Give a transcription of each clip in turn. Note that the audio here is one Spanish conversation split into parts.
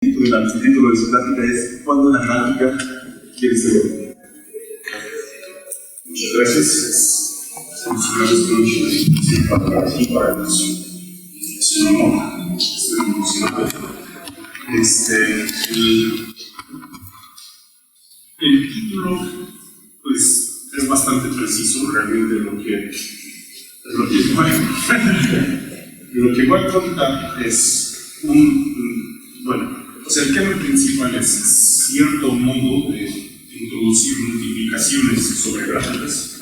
El título de su plática es ¿Cuándo la gráfica quiere ser? Muchas gracias. Hacemos una introducción para aquí, para nosotros. Es un honor. Estoy emocionado. El título, pues, es bastante preciso, realmente lo que voy a contar es el tema principal es cierto modo de introducir multiplicaciones sobre gráficas.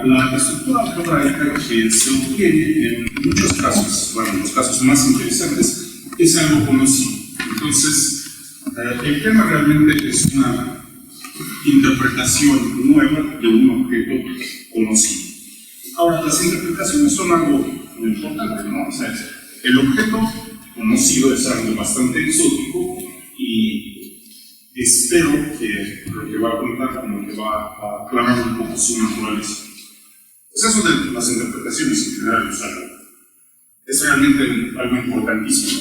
La estructura algebraica que se obtiene en muchos casos, en los casos más interesantes, es algo conocido. Entonces, el tema realmente es una interpretación nueva de un objeto conocido. Ahora, las interpretaciones son algo muy importante, ¿no? O sea, el objeto conocido es algo bastante exótico y espero que lo que va a contar como que va a aclarar un poco su naturaleza. Pues eso de las interpretaciones en general es realmente algo importantísimo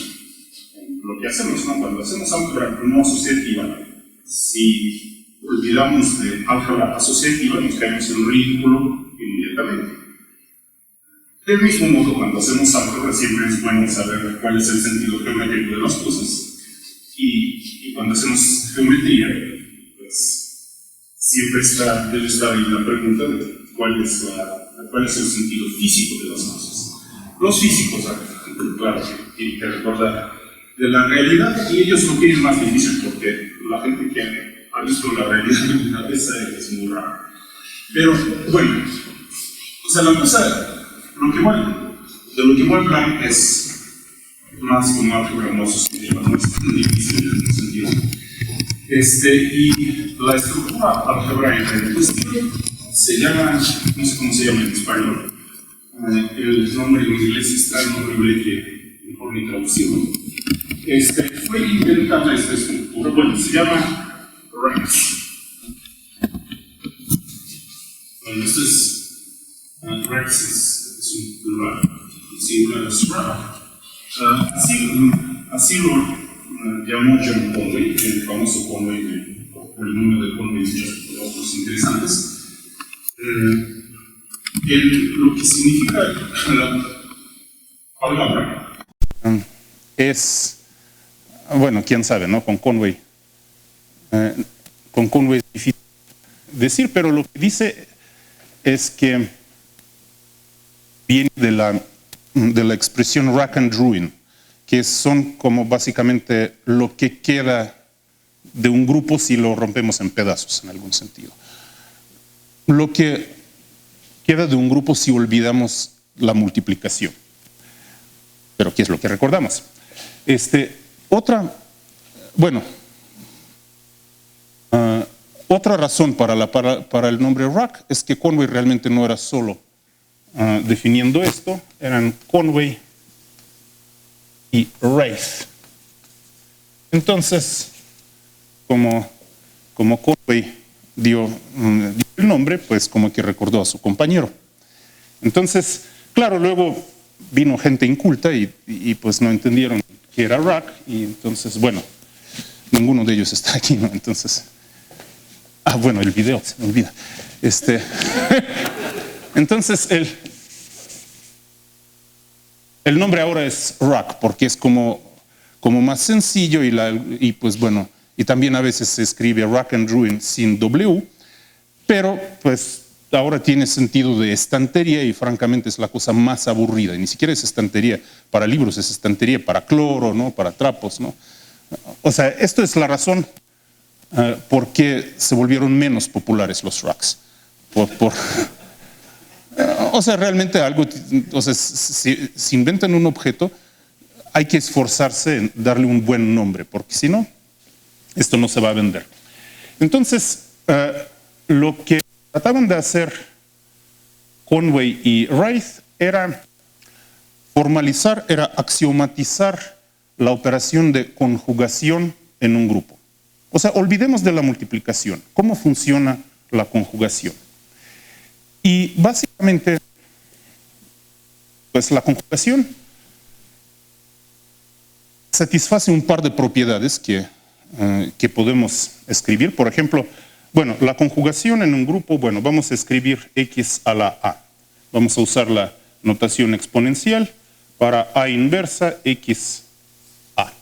en lo que hacemos, ¿no? Cuando hacemos álgebra no asociativa, si olvidamos de álgebra asociativa nos caemos en un ridículo inmediatamente. Del mismo modo, cuando hacemos álgebra siempre es bueno saber cuál es el sentido geométrico de las cosas. Y cuando hacemos geometría, pues siempre debe estar ahí la pregunta de cuál es el sentido físico de las cosas. Los físicos, claro, tienen que recordar de la realidad y ellos lo tienen más difícil porque la gente que ha visto la realidad de una vez es muy rara. Pero bueno, o sea, la cosa... de lo que voy a hablar es más como álgebra no asociativa, no es tan difícil en ese sentido. Y la estructura algebraica en cuestión se llama, no sé cómo se llama en español, el nombre en inglés es tan horrible que mejor ni traducirlo. Fue inventada esta estructura, se llama RAX. Bueno, esto es RAX es un plural, singular es RAC. Así lo llamó John Conway, el famoso Conway, por el número de Conway y muchos otros interesantes. Lo que significa la palabra es, quién sabe, ¿no? Con Conway es difícil decir, pero lo que dice es que viene de la expresión rack and ruin, que son como básicamente lo que queda de un grupo si lo rompemos en pedazos, en algún sentido. Lo que queda de un grupo si olvidamos la multiplicación. Pero ¿qué es lo que recordamos? Otra razón para el nombre rack es que Conway realmente no era solo definiendo esto, eran Conway y Wraith. Entonces, como Conway dio el nombre, pues como que recordó a su compañero. Entonces, claro, luego vino gente inculta y pues no entendieron que era rack, y entonces, ninguno de ellos está aquí, ¿no? Entonces, el video, se me olvida. Entonces, el nombre ahora es rack, porque es como más sencillo y también a veces se escribe rack and ruin sin W, pero pues ahora tiene sentido de estantería y francamente es la cosa más aburrida. Y ni siquiera es estantería para libros, es estantería para cloro, ¿no? Para trapos, ¿no? O sea, esto es la razón por qué se volvieron menos populares los racks. Realmente si inventan un objeto, hay que esforzarse en darle un buen nombre, porque si no, esto no se va a vender. Entonces, lo que trataban de hacer Conway y Wraith era formalizar, era axiomatizar la operación de conjugación en un grupo. O sea, olvidemos de la multiplicación. ¿Cómo funciona la conjugación? Y básicamente, pues la conjugación satisface un par de propiedades que podemos escribir. Por ejemplo, bueno, la conjugación en un grupo, bueno, vamos a escribir x a la a. Vamos a usar la notación exponencial para a inversa x a.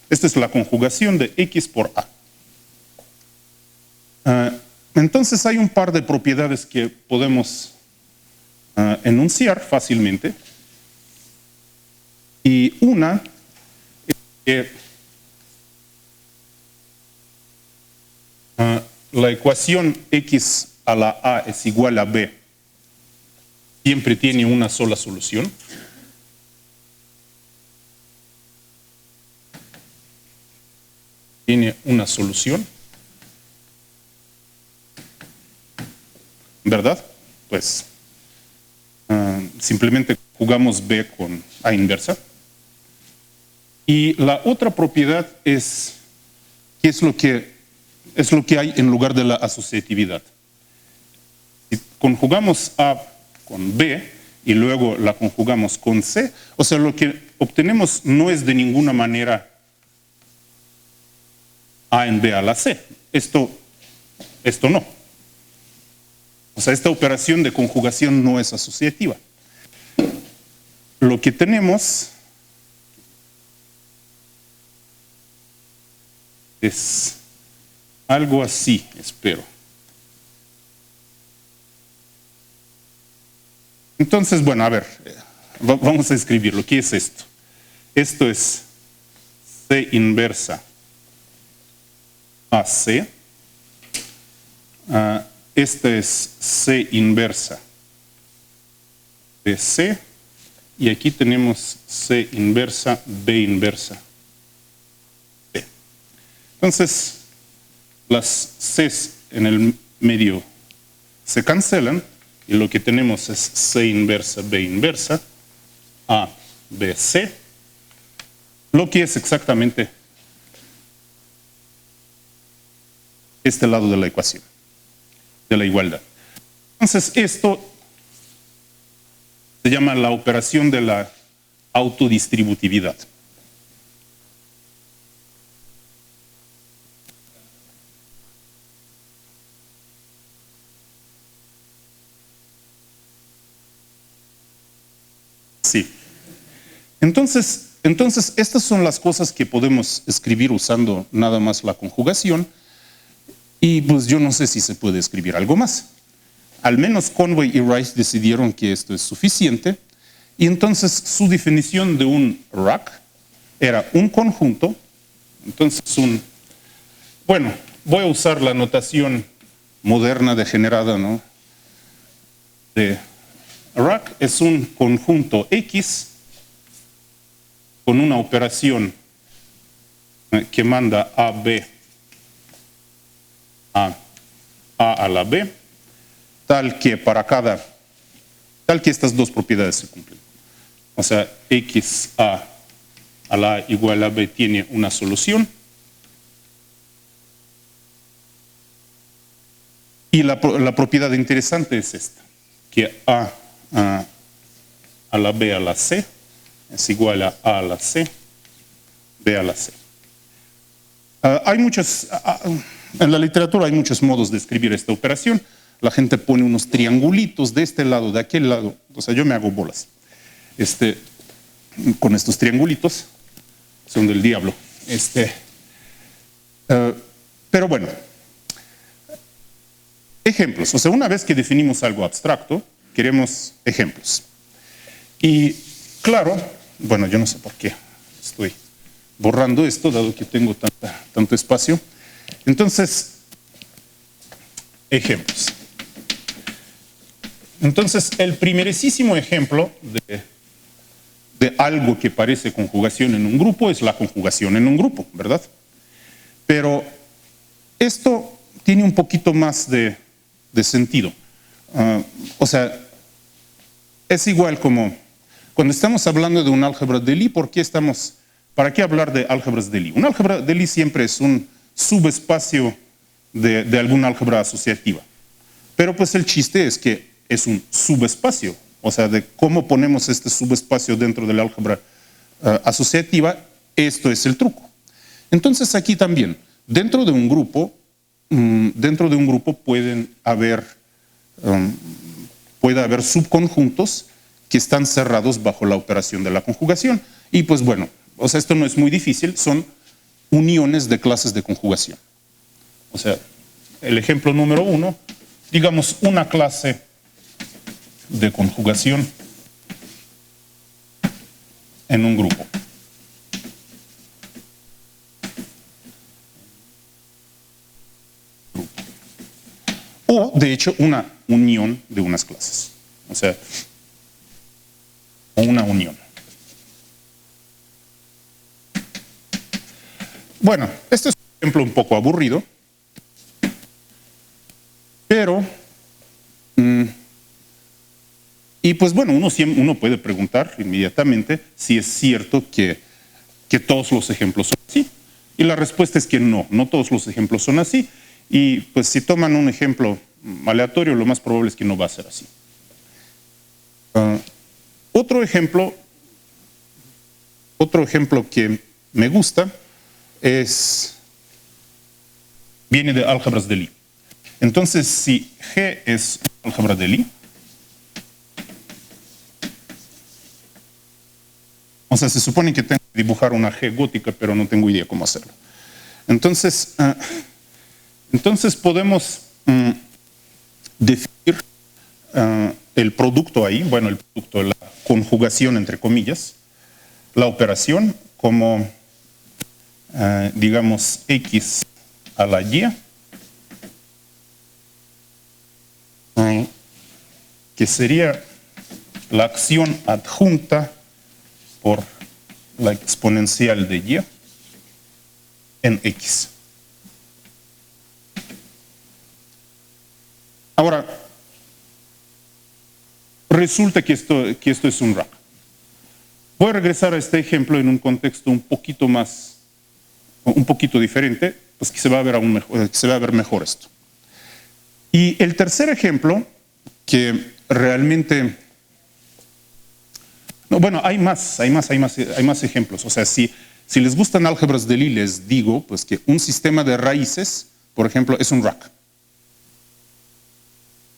Esta es la conjugación de x por a. Entonces hay un par de propiedades que podemos enunciar fácilmente. Y una es que la ecuación x a la a es igual a b siempre tiene una sola solución. Tiene una solución. ¿Verdad? Pues simplemente jugamos b con a inversa. Y la otra propiedad es qué es lo que hay en lugar de la asociatividad. Si conjugamos a con b y luego la conjugamos con c, o sea, lo que obtenemos no es de ninguna manera a en b a la c. Esto no. O sea, esta operación de conjugación no es asociativa. Lo que tenemos es algo así, espero. Entonces, bueno, a ver, vamos a escribirlo. ¿Qué es esto? Esto es C inversa AC. Esta es C inversa de C. Y aquí tenemos C inversa, B inversa. C. Entonces, las Cs en el medio se cancelan y lo que tenemos es C inversa, B inversa, A, B, C, lo que es exactamente este lado de la ecuación, de la igualdad. Entonces, esto se llama la operación de la autodistributividad. Sí. Entonces, estas son las cosas que podemos escribir usando nada más la conjugación. Y pues yo no sé si se puede escribir algo más. Al menos Conway y Rice decidieron que esto es suficiente. Y entonces su definición de un rack era un conjunto. Entonces bueno, voy a usar la notación moderna degenerada, ¿no? De rack es un conjunto X con una operación que manda a B a la B, tal que estas dos propiedades se cumplen. O sea, X a la A igual a B tiene una solución. Y la propiedad interesante es esta, que A la B a la C es igual a la C, B a la C. En la literatura hay muchos modos de escribir esta operación. La gente pone unos triangulitos de este lado, de aquel lado. O sea, yo me hago bolas con estos triangulitos. Son del diablo. Pero bueno. Ejemplos. O sea, una vez que definimos algo abstracto, queremos ejemplos. Y claro, bueno, yo no sé por qué estoy borrando esto, dado que tengo tanto espacio. Entonces, ejemplos. Entonces, el primerísimo ejemplo de algo que parece conjugación en un grupo es la conjugación en un grupo, ¿verdad? Pero esto tiene un poquito más de sentido. O sea, es igual como cuando estamos hablando de un álgebra de Lie, ¿para qué hablar de álgebras de Lie? Un álgebra de Lie siempre es un subespacio de alguna álgebra asociativa. Pero pues el chiste es que es un subespacio, o sea, de cómo ponemos este subespacio dentro de la álgebra asociativa Esto es el truco. Entonces aquí también, dentro de un grupo puede haber subconjuntos que están cerrados bajo la operación de la conjugación. Y pues bueno, o sea, esto no es muy difícil, son uniones de clases de conjugación. O sea, el ejemplo número 1, digamos una clase de conjugación en un grupo. O, de hecho, una unión de unas clases. O sea, o una unión. Bueno, este es un ejemplo un poco aburrido, pero y pues bueno, uno puede preguntar inmediatamente si es cierto que todos los ejemplos son así. Y la respuesta es que no todos los ejemplos son así. Y pues si toman un ejemplo aleatorio, lo más probable es que no va a ser así. Otro ejemplo que me gusta viene de álgebras de Lie. Entonces, si G es una álgebra de Lie, o sea, se supone que tengo que dibujar una G gótica, pero no tengo idea cómo hacerlo. Entonces podemos definir el producto ahí, bueno, el producto de la conjugación entre comillas, la operación como, digamos, X a la Y, que sería la acción adjunta por la exponencial de Y en X. Ahora, resulta que esto es un rack. Voy a regresar a este ejemplo en un contexto un poquito diferente, pues que se va a ver mejor esto. Y el tercer ejemplo, que realmente... No, bueno, hay más ejemplos. O sea, si les gustan álgebras de Lie, les digo pues, que un sistema de raíces, por ejemplo, es un rack.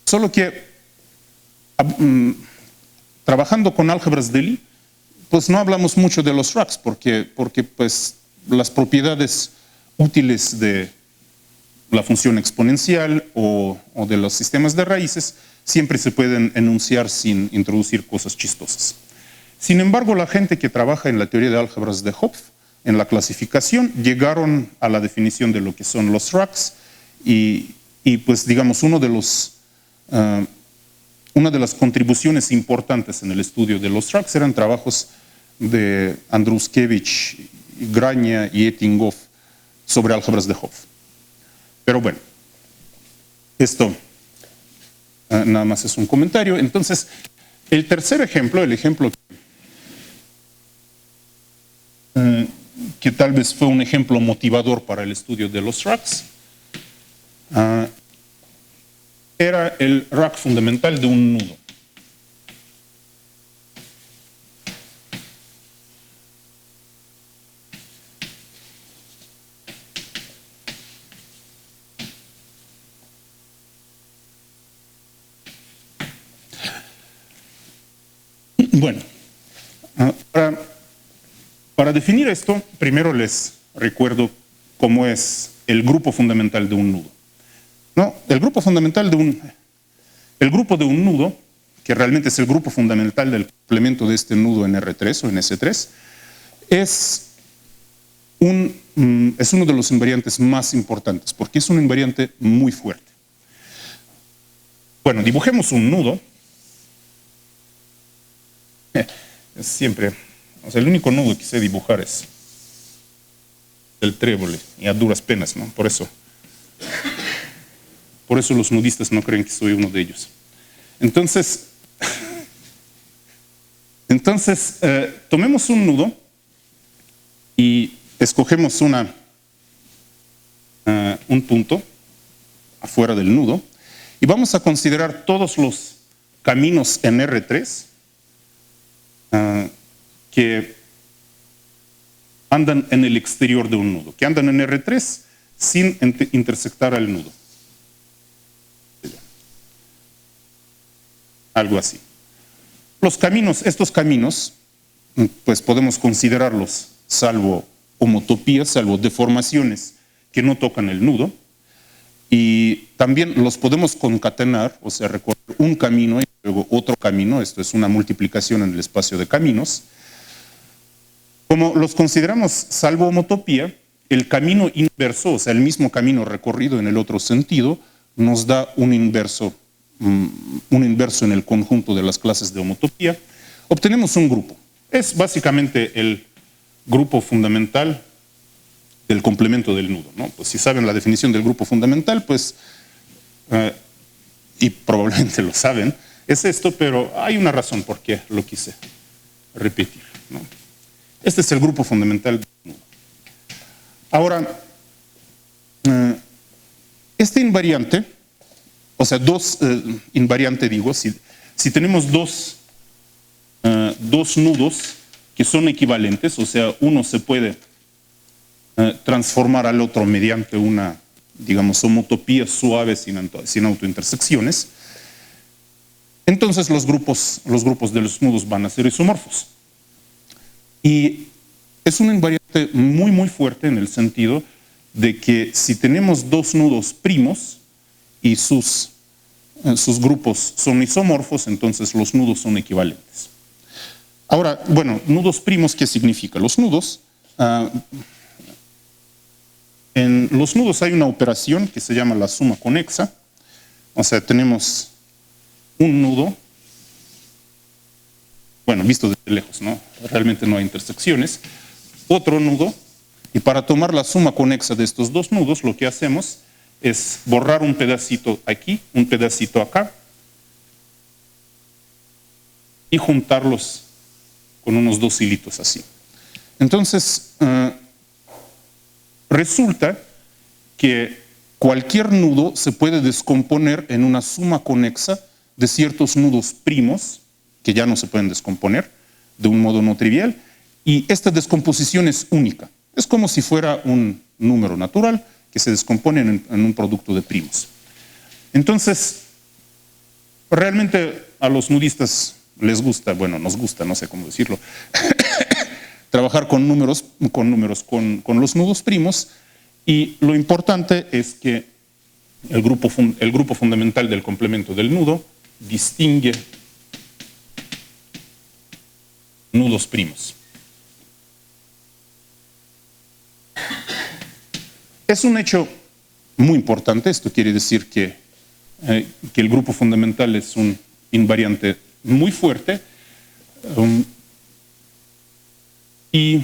Solo que trabajando con álgebras de Lie, pues no hablamos mucho de los racks, porque pues, las propiedades útiles de la función exponencial o de los sistemas de raíces siempre se pueden enunciar sin introducir cosas chistosas. Sin embargo, la gente que trabaja en la teoría de álgebras de Hopf, en la clasificación, llegaron a la definición de lo que son los racks y pues digamos una de las contribuciones importantes en el estudio de los racks eran trabajos de Andruszkiewicz, Grania y Etinghoff sobre álgebras de Hopf. Pero bueno, esto nada más es un comentario. Entonces, el tercer ejemplo, el ejemplo que tal vez fue un ejemplo motivador para el estudio de los racks, era el rack fundamental de un nudo. Bueno, para definir esto, primero les recuerdo cómo es el grupo fundamental de un nudo. No, el grupo de un nudo, que realmente es el grupo fundamental del complemento de este nudo en R3 o en S3, es uno de los invariantes más importantes, porque es un invariante muy fuerte. Bueno, dibujemos un nudo. Siempre, o sea, el único nudo que sé dibujar es el trébol, y a duras penas, ¿no? Por eso los nudistas no creen que soy uno de ellos. Entonces, tomemos un nudo y escogemos un punto afuera del nudo y vamos a considerar todos los caminos en R3 que andan en el exterior de un nudo, que andan en R3 sin intersectar al nudo. Algo así. Los caminos, estos caminos, pues podemos considerarlos, salvo homotopías, salvo deformaciones que no tocan el nudo, y también los podemos concatenar, o sea, recorrer un camino y luego otro camino, esto es una multiplicación en el espacio de caminos. Como los consideramos salvo homotopía, el camino inverso, o sea, el mismo camino recorrido en el otro sentido, nos da un inverso en el conjunto de las clases de homotopía. Obtenemos un grupo. Es básicamente el grupo fundamental del complemento del nudo, ¿no? Pues si saben la definición del grupo fundamental, pues, y probablemente lo saben, es esto, pero hay una razón por qué lo quise repetir, ¿no? Este es el grupo fundamental del nudo. Ahora, este invariante, o sea, invariante digo, si tenemos dos nudos que son equivalentes, o sea, uno se puede transformar al otro mediante una, digamos, homotopía suave sin autointersecciones, entonces los grupos de los nudos van a ser isomorfos. Y es un invariante muy, muy fuerte en el sentido de que si tenemos dos nudos primos y sus grupos son isomorfos, entonces los nudos son equivalentes. Ahora, bueno, nudos primos, ¿qué significa? Los nudos, en los nudos hay una operación que se llama la suma conexa, o sea, tenemos un nudo, bueno, visto desde lejos, ¿no? Realmente no hay intersecciones, otro nudo, y para tomar la suma conexa de estos dos nudos, lo que hacemos es borrar un pedacito aquí, un pedacito acá, y juntarlos con unos dos hilitos así. Entonces, resulta que cualquier nudo se puede descomponer en una suma conexa de ciertos nudos primos, que ya no se pueden descomponer de un modo no trivial, y esta descomposición es única. Es como si fuera un número natural que se descompone en un producto de primos. Entonces, realmente a los nudistas les gusta, bueno, nos gusta, no sé cómo decirlo, trabajar con los nudos primos, y lo importante es que el grupo fundamental del complemento del nudo distingue nudos primos. Es un hecho muy importante, esto quiere decir que el grupo fundamental es un invariante muy fuerte, y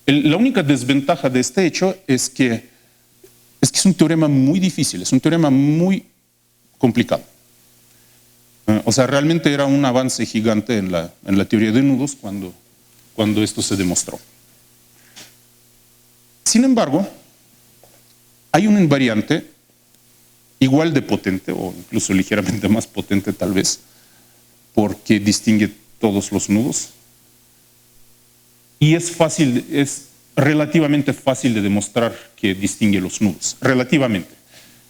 la única desventaja de este hecho es que es un teorema muy difícil, es un teorema muy complicado. O sea, realmente era un avance gigante en la teoría de nudos cuando esto se demostró. Sin embargo, hay un invariante igual de potente, o incluso ligeramente más potente tal vez, porque distingue todos los nudos, y es relativamente fácil de demostrar que distingue los nudos, relativamente.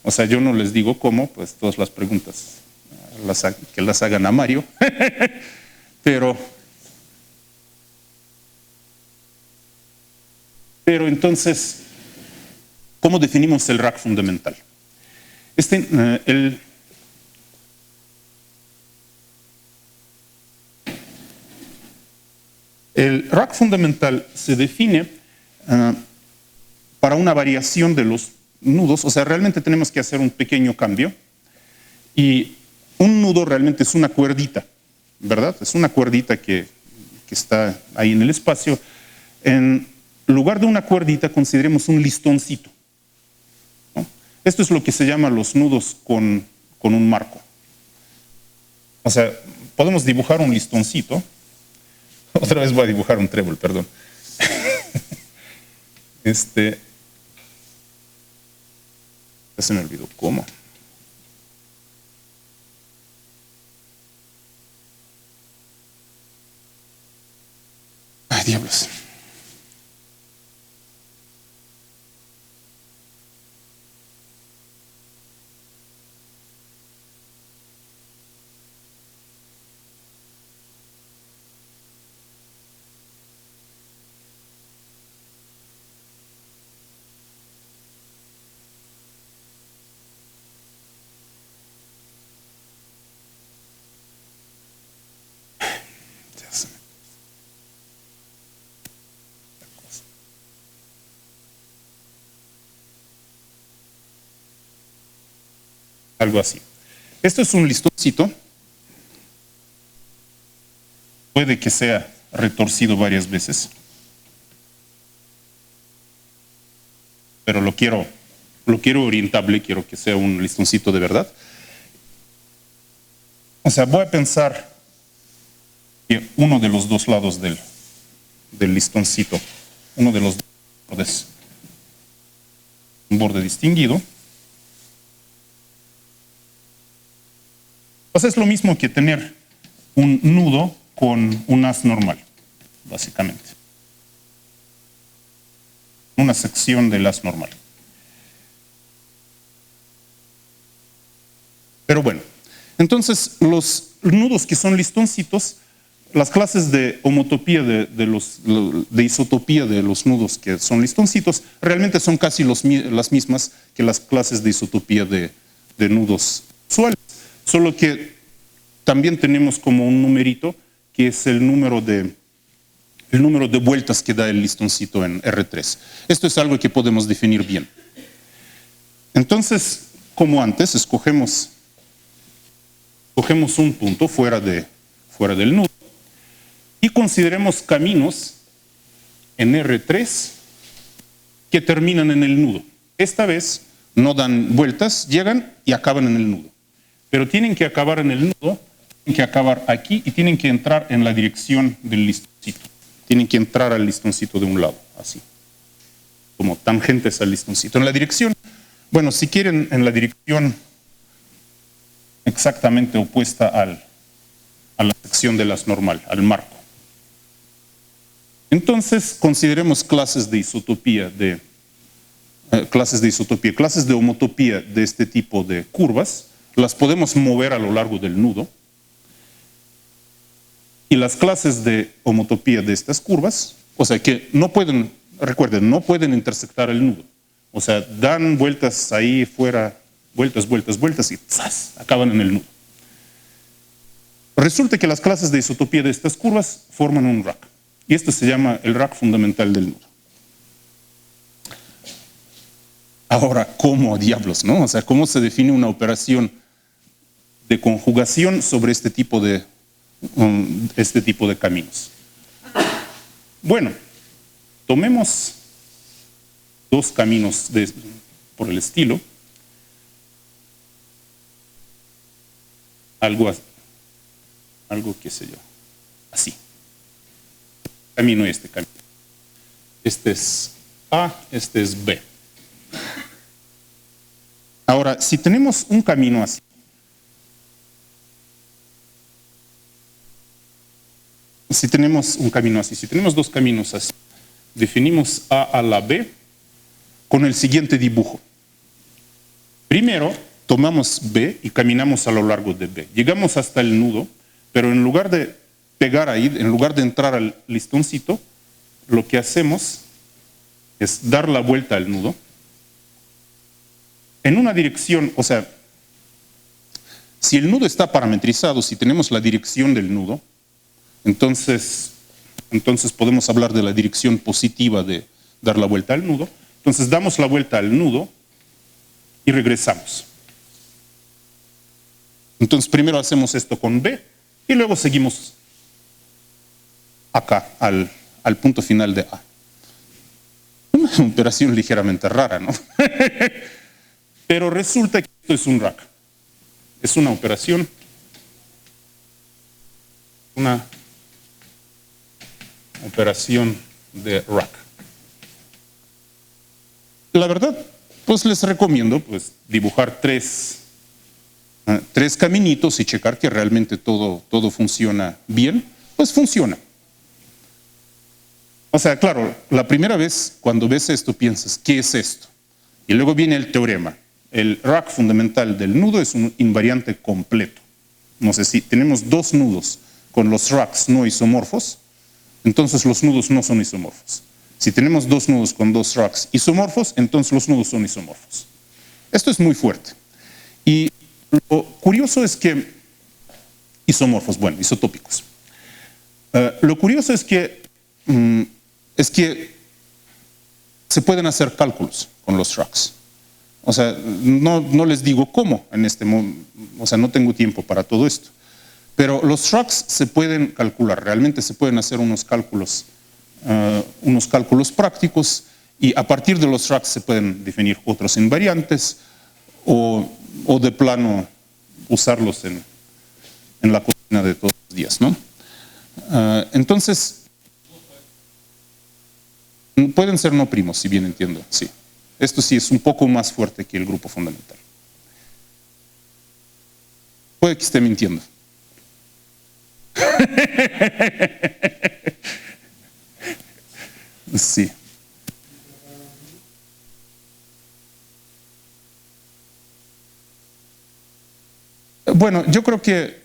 O sea, yo no les digo cómo, pues todas las preguntas que las hagan a Mario, pero entonces, ¿cómo definimos el rack fundamental? El rack fundamental se define para una variación de los nudos, o sea, realmente tenemos que hacer un pequeño cambio, y un nudo realmente es una cuerdita, ¿verdad? Es una cuerdita que está ahí en el espacio. En lugar de una cuerdita, consideremos un listoncito, ¿no? Esto es lo que se llama los nudos con un marco. O sea, podemos dibujar un listoncito. Otra vez voy a dibujar un trébol, perdón. Ya se me olvidó cómo. Ay, algo así. Esto es un listoncito. Puede que sea retorcido varias veces, pero lo quiero orientable, quiero que sea un listoncito de verdad. O sea, voy a pensar que uno de los dos lados del listoncito, uno de los dos bordes, un borde distinguido. O sea, es lo mismo que tener un nudo con un haz normal, básicamente. Una sección del haz normal. Pero bueno, entonces los nudos que son listoncitos, las clases de homotopía de isotopía de los nudos que son listoncitos realmente son casi las mismas que las clases de isotopía de nudos usuales, solo que también tenemos como un numerito que es el número de vueltas que da el listoncito en R3. Esto es algo que podemos definir bien. Entonces, como antes, escogemos un punto fuera del nudo y consideremos caminos en R3 que terminan en el nudo. Esta vez no dan vueltas, llegan y acaban en el nudo. Pero tienen que acabar en el nudo, tienen que acabar aquí y tienen que entrar en la dirección del listoncito. Tienen que entrar al listoncito de un lado, así, como tangentes al listoncito. En la dirección, bueno, si quieren, en la dirección exactamente opuesta a la sección de las normal, al marco. Entonces, consideremos clases de homotopía de este tipo de curvas. Las podemos mover a lo largo del nudo. Y las clases de homotopía de estas curvas, o sea que no pueden, recuerden, no pueden intersectar el nudo. O sea, dan vueltas ahí fuera, vueltas y ¡zas!, acaban en el nudo. Resulta que las clases de isotopía de estas curvas forman un rack. Y esto se llama el rack fundamental del nudo. Ahora, ¿cómo diablos, no? O sea, ¿cómo se define una operación de conjugación sobre este tipo de caminos? Bueno, tomemos dos caminos por el estilo. Algo qué sé yo, así. Camino y este camino. Este es A, este es B. Ahora, si tenemos un camino así, si tenemos dos caminos así, definimos A a la B con el siguiente dibujo. Primero, tomamos B y caminamos a lo largo de B. Llegamos hasta el nudo, pero en lugar de pegar ahí, en lugar de entrar al listoncito, lo que hacemos es dar la vuelta al nudo en una dirección, o sea, si el nudo está parametrizado, si tenemos la dirección del nudo, entonces podemos hablar de la dirección positiva de dar la vuelta al nudo. Entonces damos la vuelta al nudo y regresamos. Entonces primero hacemos esto con B y luego seguimos acá al punto final de A. Una operación ligeramente rara, ¿no? Pero resulta que esto es un rack. Es una operación, de rack. La verdad, pues les recomiendo pues dibujar tres caminitos y checar que realmente todo funciona bien. Pues funciona. O sea, claro, la primera vez cuando ves esto piensas, ¿qué es esto? Y luego viene el teorema. El rack fundamental del nudo es un invariante completo. No sé si tenemos dos nudos con los racks no isomorfos, entonces los nudos no son isomorfos. Si tenemos dos nudos con dos racks isomorfos, entonces los nudos son isomorfos. Esto es muy fuerte. Y lo curioso es que, isotópicos. Lo curioso es que se pueden hacer cálculos con los racks. O sea, no les digo cómo en este momento, o sea, no tengo tiempo para todo esto. Pero los shrugs se pueden calcular, realmente se pueden hacer unos cálculos prácticos, y a partir de los shrugs se pueden definir otros invariantes o de plano usarlos en la cocina de todos los días, ¿no? Entonces, pueden ser no primos, si bien entiendo, sí. Esto sí es un poco más fuerte que el grupo fundamental. Puede que esté mintiendo. Sí. Bueno, yo creo que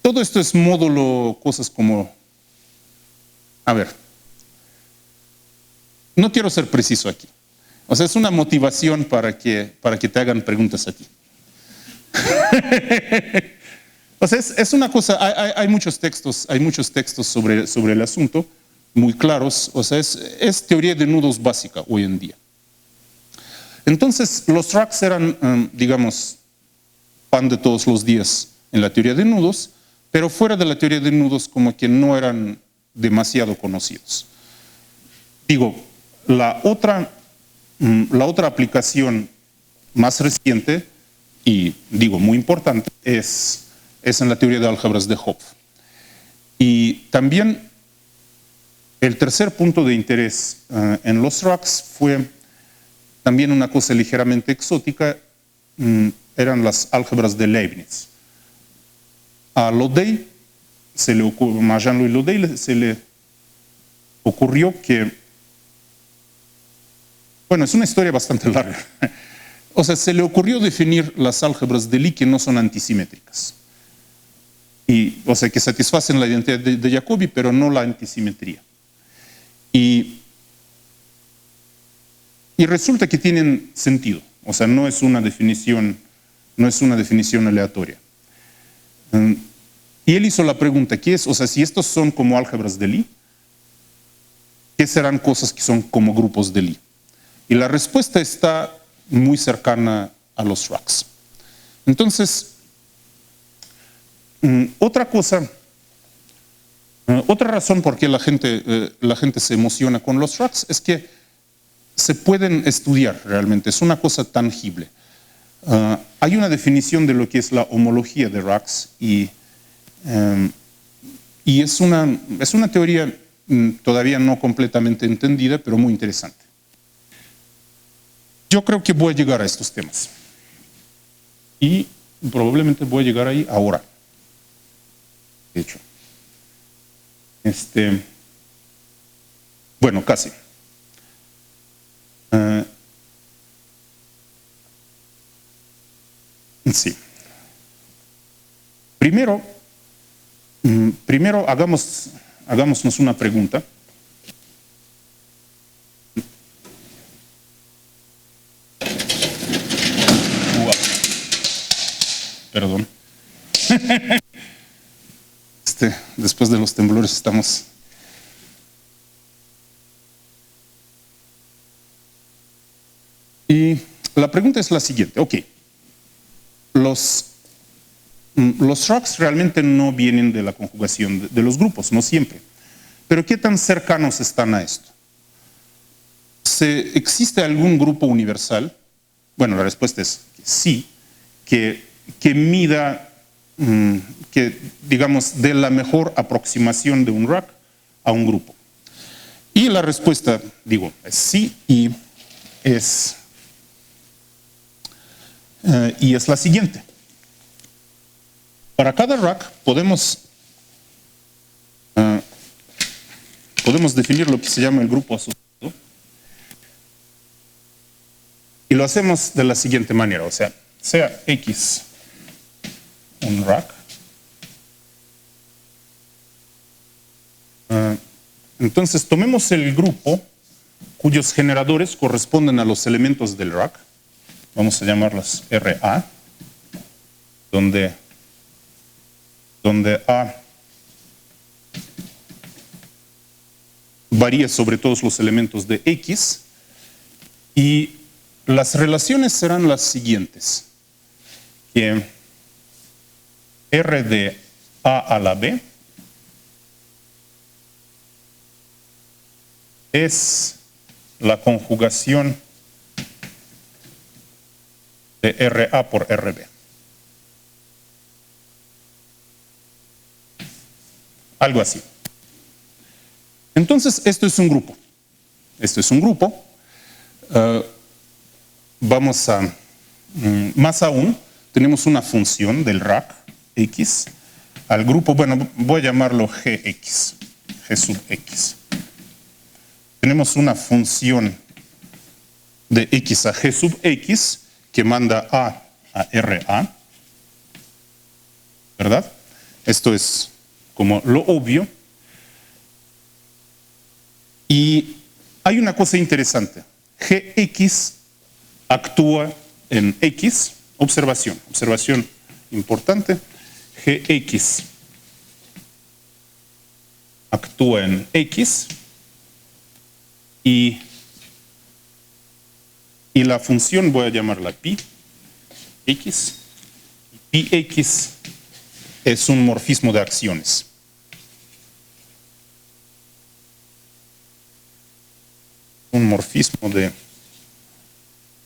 todo esto es módulo, cosas como... A ver, no quiero ser preciso aquí. O sea, es una motivación para que te hagan preguntas aquí. O sea, es una cosa, hay muchos textos sobre el asunto, muy claros. O sea, es teoría de nudos básica hoy en día. Entonces, los shrugs eran, digamos, pan de todos los días en la teoría de nudos, pero fuera de la teoría de nudos como que no eran demasiado conocidos. Digo, la otra aplicación más reciente y, digo, muy importante es en la teoría de álgebras de Hopf. Y también el tercer punto de interés en los shrugs fue también una cosa ligeramente exótica, eran las álgebras de Leibniz. A Lodey, a Jean-Louis Lodey se le ocurrió que, bueno, es una historia bastante larga. O sea, se le ocurrió definir las álgebras de Lie que no son antisimétricas. Y, o sea, que satisfacen la identidad de Jacobi, pero no la antisimetría. Y resulta que tienen sentido. O sea, no es una definición aleatoria. Y él hizo la pregunta, ¿qué es? O sea, si estos son como álgebras de Lie, ¿qué serán cosas que son como grupos de Lie? Y la respuesta está muy cercana a los shrugs. Entonces, otra razón por qué la gente se emociona con los shrugs es que se pueden estudiar realmente, es una cosa tangible. Hay una definición de lo que es la homología de shrugs y es una teoría todavía no completamente entendida, pero muy interesante. Yo creo que voy a llegar a estos temas y probablemente voy a llegar ahí ahora. De hecho, bueno, casi. Sí. Primero hagámonos una pregunta. Perdón. Después de los temblores estamos... Y la pregunta es la siguiente. Ok, los shrugs realmente no vienen de la conjugación de los grupos, no siempre. Pero ¿qué tan cercanos están a esto? ¿Existe algún grupo universal? Bueno, la respuesta es sí, que mida, que digamos, dé la mejor aproximación de un shrug a un grupo. Y la respuesta, digo, es sí, y es la siguiente. Para cada shrug podemos definir lo que se llama el grupo asociado. Y lo hacemos de la siguiente manera, o sea X un shrug. Entonces tomemos el grupo cuyos generadores corresponden a los elementos del shrug. Vamos a llamarlas RA, donde A varía sobre todos los elementos de X Y las relaciones serán las siguientes, que R de A a la B es la conjugación de RA por RB. Algo así. Entonces, esto es un grupo. Esto es un grupo. Vamos a, más aún, tenemos una función del RAC X al grupo, bueno, voy a llamarlo Gx, G sub X. Tenemos una función de X a G sub X que manda A RA, ¿verdad? Esto es como lo obvio. Y hay una cosa interesante. Gx actúa en X, observación importante. Gx actúa en X y la función voy a llamarla pi x. Pi x es un morfismo de acciones. Un morfismo de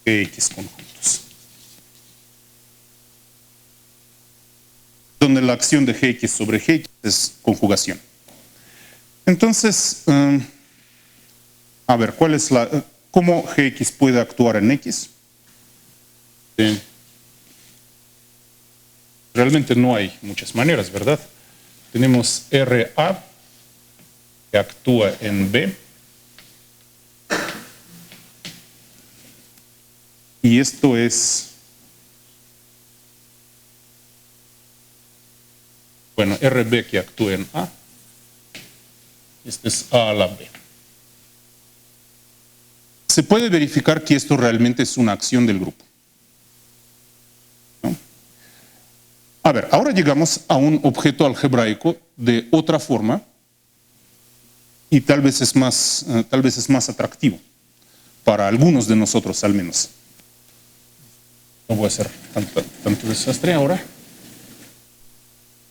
Gx conjuntos, donde la acción de Gx sobre Gx es conjugación. Entonces, a ver, ¿cuál es cómo Gx puede actuar en X? Realmente no hay muchas maneras, ¿verdad? Tenemos RA que actúa en B. Y esto es, bueno, RB que actúa en A. Este es A a la B. Se puede verificar que esto realmente es una acción del grupo, ¿no? A ver, ahora llegamos a un objeto algebraico de otra forma y tal vez es más atractivo para algunos de nosotros al menos. No voy a hacer tanto desastre ahora.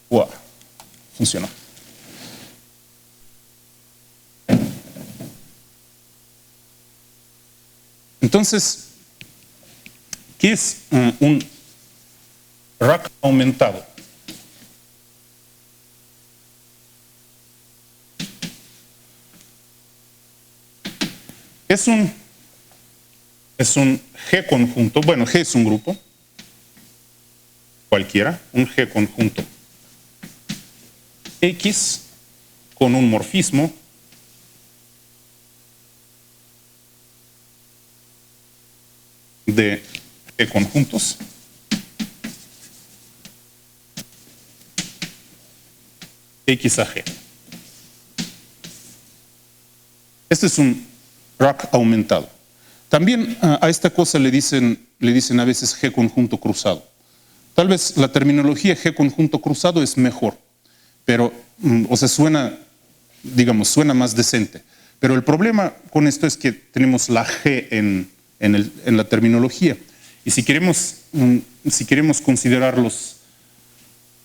¡Wow! Funcionó. Entonces, ¿qué es un rack aumentado? Es un G conjunto, bueno, G es un grupo, cualquiera, un G conjunto X con un morfismo de G conjuntos X a G. Este es un rack aumentado. También a esta cosa le dicen a veces G conjunto cruzado. Tal vez la terminología G conjunto cruzado es mejor, pero, o sea, suena más decente. Pero el problema con esto es que tenemos la G en la terminología. Y si queremos considerar los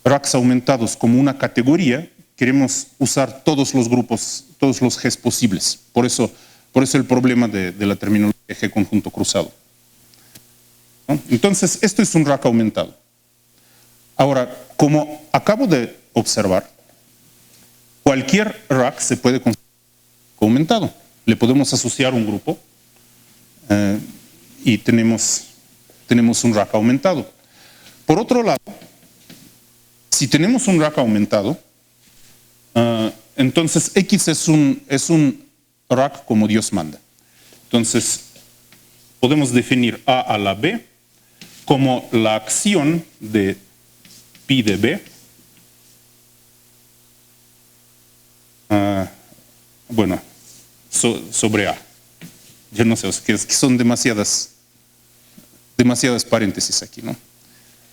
racks aumentados como una categoría, queremos usar todos los grupos, todos los Gs posibles. Por eso el problema de la terminología G conjunto cruzado, ¿no? Entonces, esto es un rack aumentado. Ahora, como acabo de observar, cualquier rack se puede considerar aumentado. Le podemos asociar un grupo y tenemos un rack aumentado. Por otro lado, si tenemos un rack aumentado, entonces X es un rack como Dios manda. Entonces, podemos definir A a la B como la acción de pi de B, bueno, sobre A. Yo no sé, es que son demasiadas paréntesis aquí, ¿no?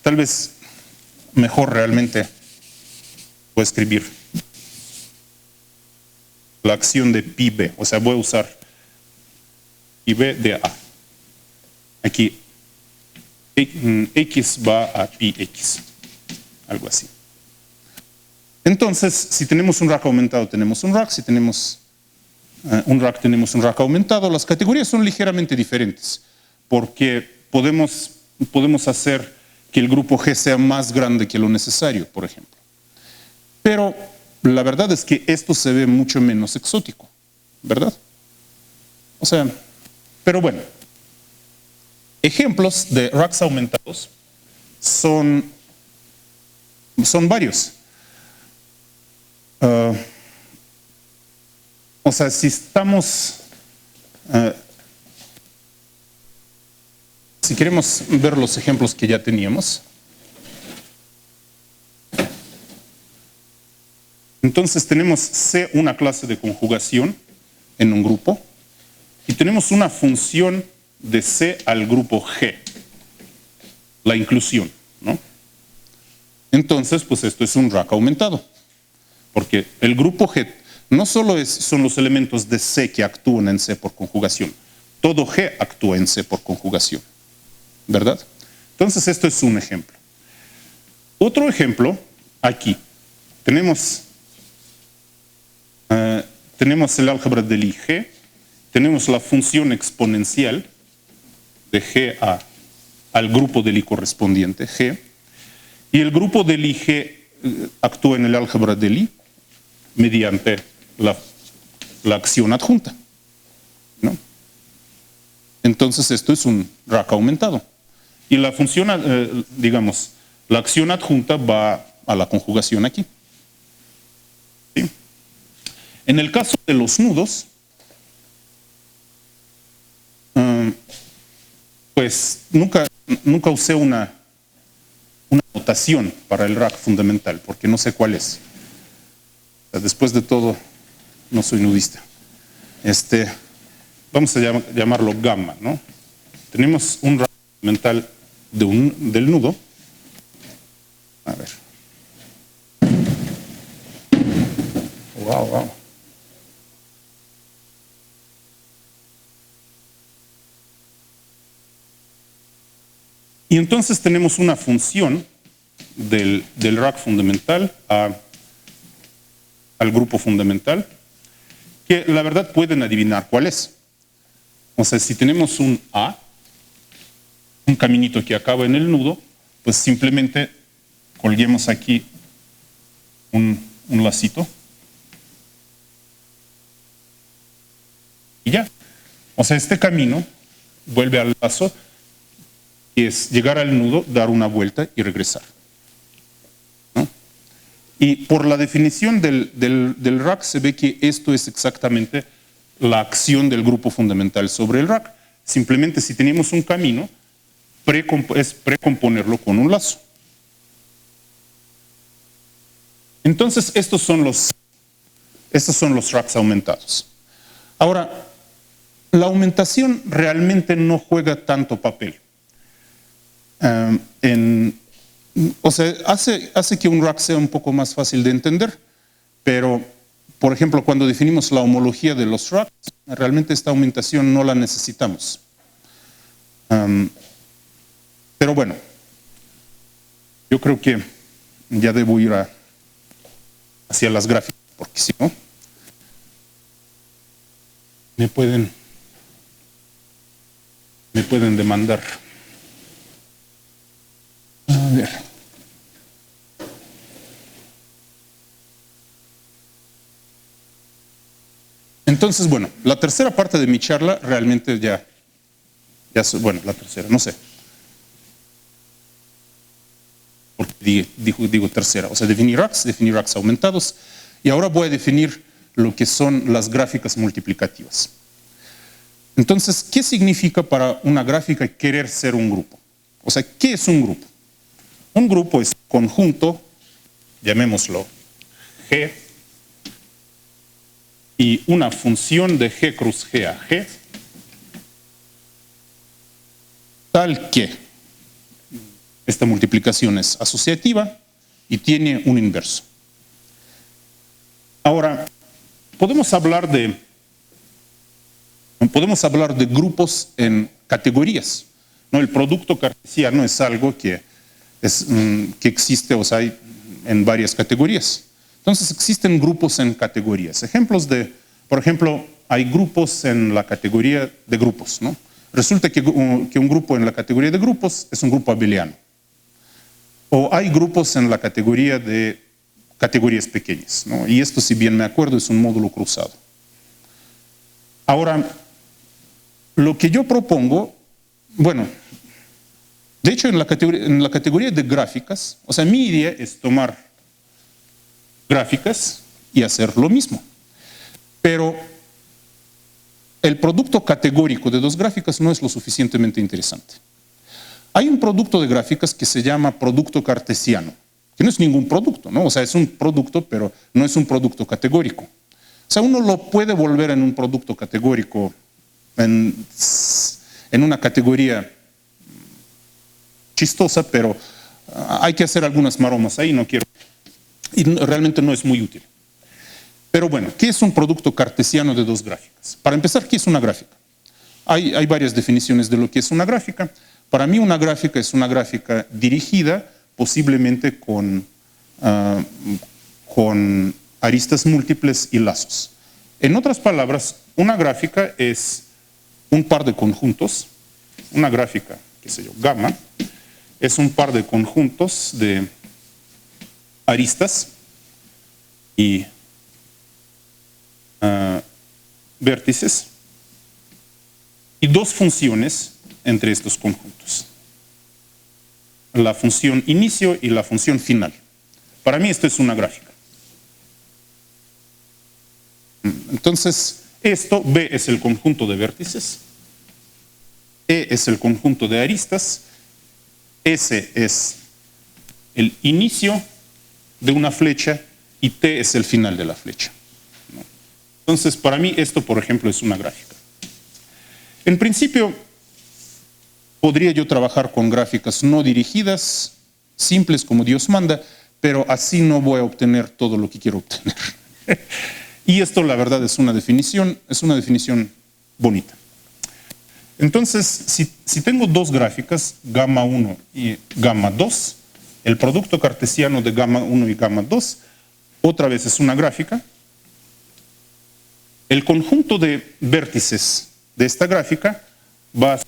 Tal vez mejor realmente voy a escribir la acción de pi B, o sea, voy a usar pi B de A. Aquí X va a pi X, algo así. Entonces, si tenemos un rack aumentado, tenemos un rack. Si tenemos un rack, tenemos un rack aumentado. Las categorías son ligeramente diferentes, porque podemos hacer que el grupo G sea más grande que lo necesario, por ejemplo. Pero la verdad es que esto se ve mucho menos exótico, ¿verdad? O sea, pero bueno, ejemplos de racks aumentados son varios. O sea, si queremos ver los ejemplos que ya teníamos, entonces tenemos C, una clase de conjugación en un grupo, y tenemos una función de C al grupo G, la inclusión, ¿no? Entonces, pues esto es un rack aumentado, porque el grupo G no solo son los elementos de C que actúan en C por conjugación, todo G actúa en C por conjugación, ¿verdad? Entonces esto es un ejemplo. Otro ejemplo, aquí, tenemos el álgebra del IG, tenemos la función exponencial de G al grupo del I correspondiente, G, y el grupo del IG actúa en el álgebra del I mediante la acción adjunta, ¿no? Entonces esto es un rack aumentado. Y la función, digamos, la acción adjunta va a la conjugación aquí. ¿Sí? En el caso de los nudos, pues nunca usé una notación para el rack fundamental, porque no sé cuál es. Después de todo, no soy nudista. Vamos a llamarlo gamma, ¿no? Tenemos un rack fundamental del nudo. A ver. Wow. Y entonces tenemos una función del rack fundamental al grupo fundamental, que la verdad pueden adivinar cuál es. O sea, si tenemos un A, un caminito que acaba en el nudo, pues simplemente colguemos aquí un lacito y ya. O sea, este camino vuelve al lazo, que es llegar al nudo, dar una vuelta y regresar, ¿no? Y por la definición del rack se ve que esto es exactamente la acción del grupo fundamental sobre el rack. Simplemente si tenemos un camino, es precomponerlo con un lazo. Entonces estos son los racks aumentados. Ahora, la aumentación realmente no juega tanto papel. O sea, hace que un rack sea un poco más fácil de entender, pero, por ejemplo, cuando definimos la homología de los racks, realmente esta aumentación no la necesitamos. Pero bueno, yo creo que ya debo ir hacia las gráficas, porque si no, me pueden demandar. A ver. Entonces, bueno, la tercera parte de mi charla realmente bueno, la tercera, no sé. Porque digo tercera, o sea, definir racks aumentados, y ahora voy a definir lo que son las gráficas multiplicativas. Entonces, ¿qué significa para una gráfica querer ser un grupo? O sea, ¿qué es un grupo? Un grupo es un conjunto, llamémoslo G, y una función de G cruz G a G, tal que esta multiplicación es asociativa y tiene un inverso. Ahora, podemos hablar de grupos en categorías. ¿no? El producto cartesiano es algo que existe, o sea, hay en varias categorías. Entonces existen grupos en categorías. Ejemplos de, por ejemplo, hay grupos en la categoría de grupos, ¿no? Resulta que un grupo en la categoría de grupos es un grupo abeliano. O hay grupos en la categoría de categorías pequeñas, ¿no? Y esto, si bien me acuerdo, es un módulo cruzado. Ahora, lo que yo propongo, bueno, de hecho en la categoría de gráficas, o sea, mi idea es tomar gráficas y hacer lo mismo. Pero el producto categórico de dos gráficas no es lo suficientemente interesante. Hay un producto de gráficas que se llama producto cartesiano, que no es ningún producto, ¿no? O sea, es un producto, pero no es un producto categórico. O sea, uno lo puede volver en un producto categórico, en una categoría chistosa, pero hay que hacer algunas maromas ahí, no quiero. Y realmente no es muy útil. Pero bueno, ¿qué es un producto cartesiano de dos gráficas? Para empezar, ¿qué es una gráfica? Hay varias definiciones de lo que es una gráfica. Para mí una gráfica es una gráfica dirigida, posiblemente con aristas múltiples y lazos. En otras palabras, una gráfica es un par de conjuntos, una gráfica, qué sé yo, gamma, es un par de conjuntos de aristas y vértices y dos funciones entre estos conjuntos. La función inicio y la función final. Para mí esto es una gráfica. Entonces, esto, B es el conjunto de vértices, E es el conjunto de aristas, S es el inicio de una flecha y T es el final de la flecha. Entonces, para mí esto, por ejemplo, es una gráfica. En principio, podría yo trabajar con gráficas no dirigidas, simples como Dios manda, pero así no voy a obtener todo lo que quiero obtener. Y esto, la verdad, es una definición bonita. Entonces, si tengo dos gráficas, gamma 1 y gamma 2, el producto cartesiano de gamma 1 y gamma 2, otra vez es una gráfica. El conjunto de vértices de esta gráfica va a ser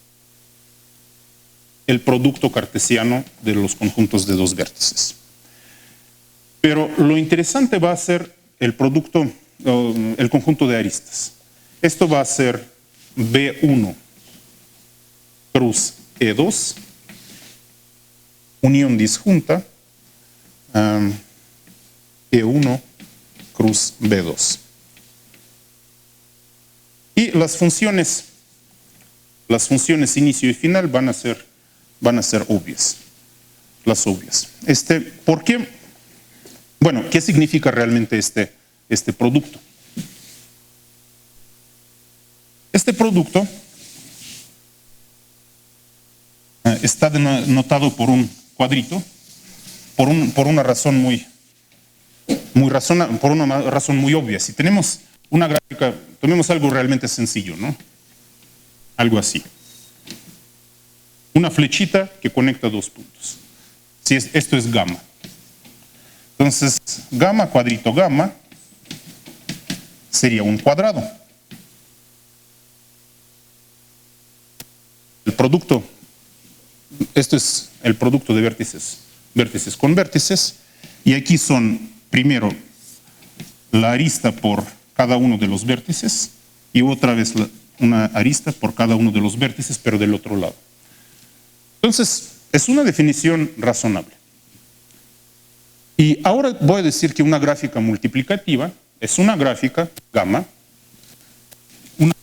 el producto cartesiano de los conjuntos de dos vértices. Pero lo interesante va a ser el conjunto de aristas. Esto va a ser B1 cruz E2, unión disjunta, E1 cruz B2. Y las funciones inicio y final van a ser obvias, las obvias. ¿Por qué? Bueno, ¿qué significa realmente este producto? Este producto está denotado por un cuadrito, por una razón muy obvia. Si tenemos una gráfica, tomemos algo realmente sencillo, ¿no? Algo así. Una flechita que conecta dos puntos. Esto es gamma. Entonces, gamma cuadrito gamma sería un cuadrado. El producto, esto es el producto de vértices con vértices, y aquí son primero la arista por cada uno de los vértices y otra vez una arista por cada uno de los vértices, pero del otro lado. Entonces, es una definición razonable. Y ahora voy a decir que una gráfica multiplicativa es una gráfica gamma, una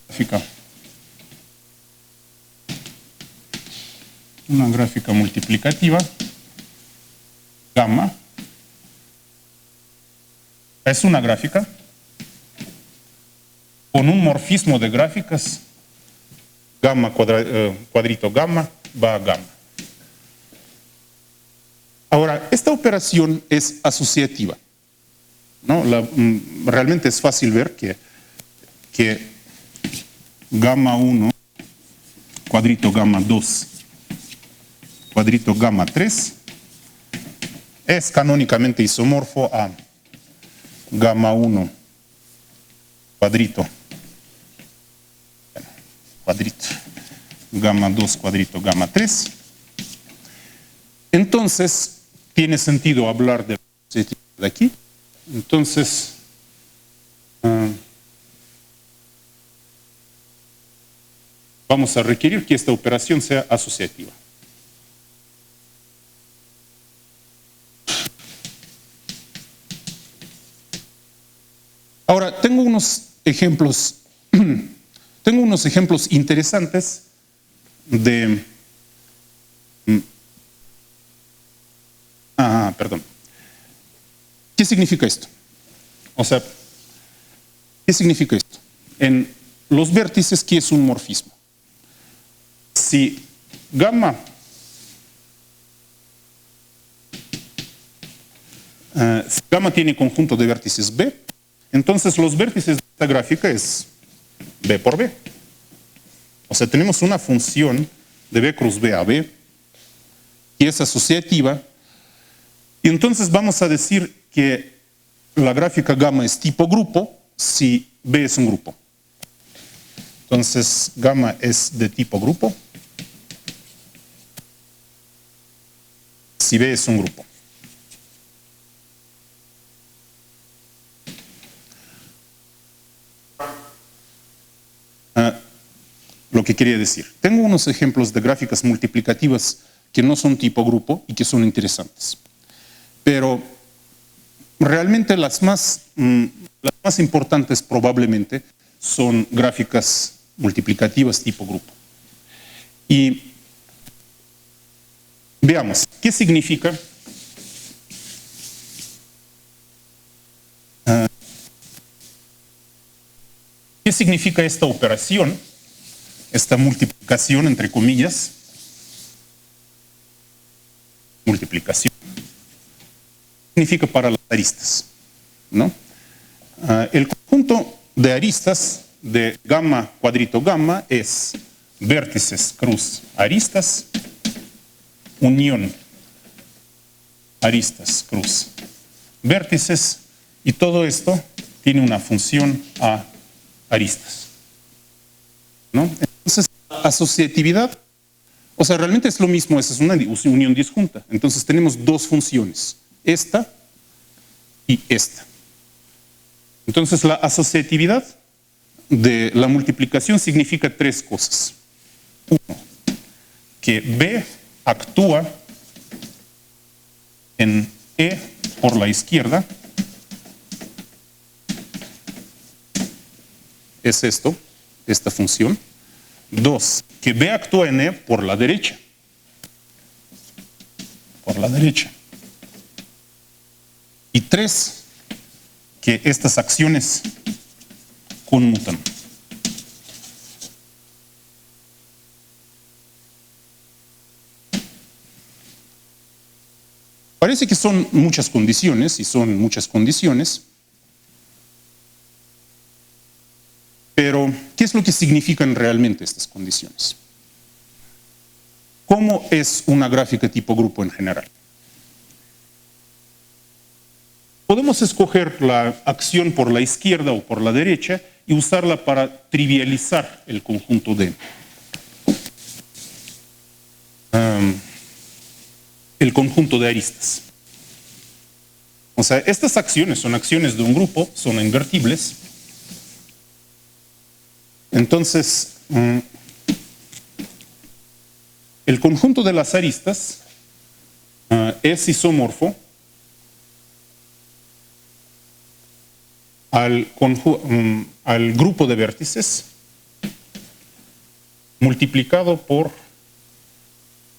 gráfica multiplicativa gamma es una gráfica con un morfismo de gráficas, gamma cuadrito gamma va a gamma. Ahora, esta operación es asociativa, ¿no? Realmente es fácil ver que gamma 1 cuadrito gamma 2 cuadrito gamma 3 es canónicamente isomorfo a gamma 1 cuadrito gamma 2 cuadrito gamma 3. Entonces, tiene sentido hablar de aquí. Entonces, vamos a requerir que esta operación sea asociativa. Ahora, tengo unos ejemplos interesantes de... perdón. ¿Qué significa esto? O sea, ¿qué significa esto? En los vértices, ¿qué es un morfismo? Si gamma tiene conjunto de vértices B, entonces los vértices de esta gráfica es B por B. O sea, tenemos una función de B cruz B a B, que es asociativa, y entonces vamos a decir que la gráfica gamma es tipo grupo si B es un grupo. Entonces, gamma es de tipo grupo si B es un grupo. Lo que quería decir. Tengo unos ejemplos de gráficas multiplicativas que no son tipo grupo y que son interesantes. Pero realmente las más importantes probablemente son gráficas multiplicativas tipo grupo. Y veamos, ¿qué significa? ¿Qué significa esta operación? Esta multiplicación, entre comillas. Multiplicación. Significa para las aristas, ¿no? El conjunto de aristas de gamma cuadrito gamma es vértices cruz aristas, unión aristas cruz vértices, y todo esto tiene una función a aristas, ¿no? Entonces, asociatividad, o sea, realmente es lo mismo, esa es una unión disjunta. Entonces tenemos dos funciones, esta y esta. Entonces la asociatividad de la multiplicación significa tres cosas. Uno, que B actúa en E por la izquierda. Es esto, esta función. Dos, que B actúa en E por la derecha. Por la derecha. Y tres, que estas acciones conmutan. Parece que son muchas condiciones, y son muchas condiciones, pero ¿qué es lo que significan realmente estas condiciones? ¿Cómo es una gráfica tipo grupo en general? Podemos escoger la acción por la izquierda o por la derecha y usarla para trivializar el conjunto de aristas. O sea, estas acciones son acciones de un grupo, son invertibles. Entonces, el conjunto de las aristas es isomorfo al grupo de vértices multiplicado por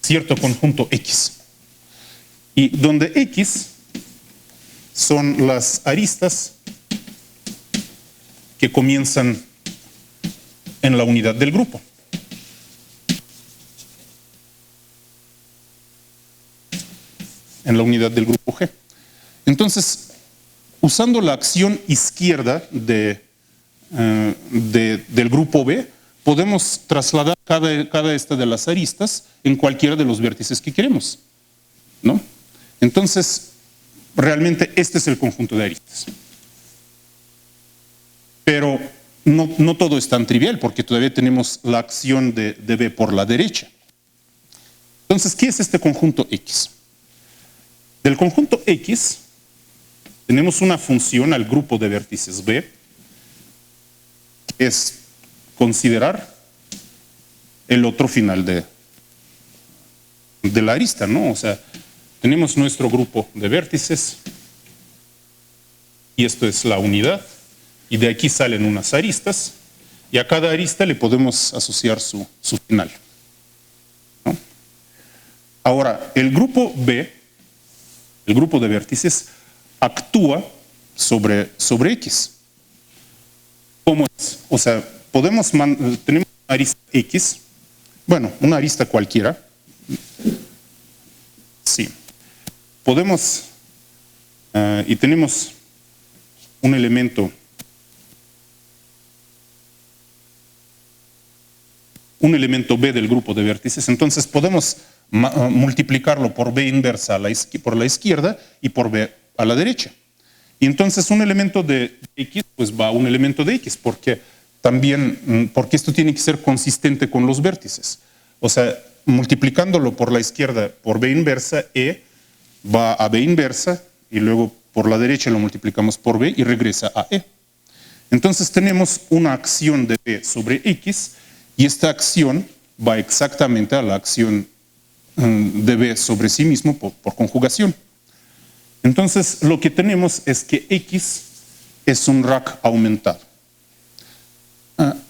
cierto conjunto X. Y donde X son las aristas que comienzan en la unidad del grupo. En la unidad del grupo G. Entonces, usando la acción izquierda del grupo B, podemos trasladar cada esta de las aristas en cualquiera de los vértices que queremos, ¿no? Entonces, realmente este es el conjunto de aristas. Pero no todo es tan trivial, porque todavía tenemos la acción de B por la derecha. Entonces, ¿qué es este conjunto X? Del conjunto X tenemos una función al grupo de vértices B, que es considerar el otro final de la arista, ¿no? O sea, tenemos nuestro grupo de vértices y esto es la unidad y de aquí salen unas aristas y a cada arista le podemos asociar su final, ¿no? Ahora, el grupo B, el grupo de vértices, actúa sobre X. ¿Cómo es? O sea, tenemos una arista X, bueno, una arista cualquiera. Sí. Podemos, y tenemos un elemento B del grupo de vértices, entonces podemos multiplicarlo por B inversa por la izquierda y por B a la derecha. Y entonces un elemento de X pues va a un elemento de X, porque esto tiene que ser consistente con los vértices. O sea, multiplicándolo por la izquierda por B inversa, E va a B inversa y luego por la derecha lo multiplicamos por B y regresa a E. Entonces tenemos una acción de B sobre X y esta acción va exactamente a la acción de B sobre sí mismo por conjugación. Entonces lo que tenemos es que X es un rack aumentado.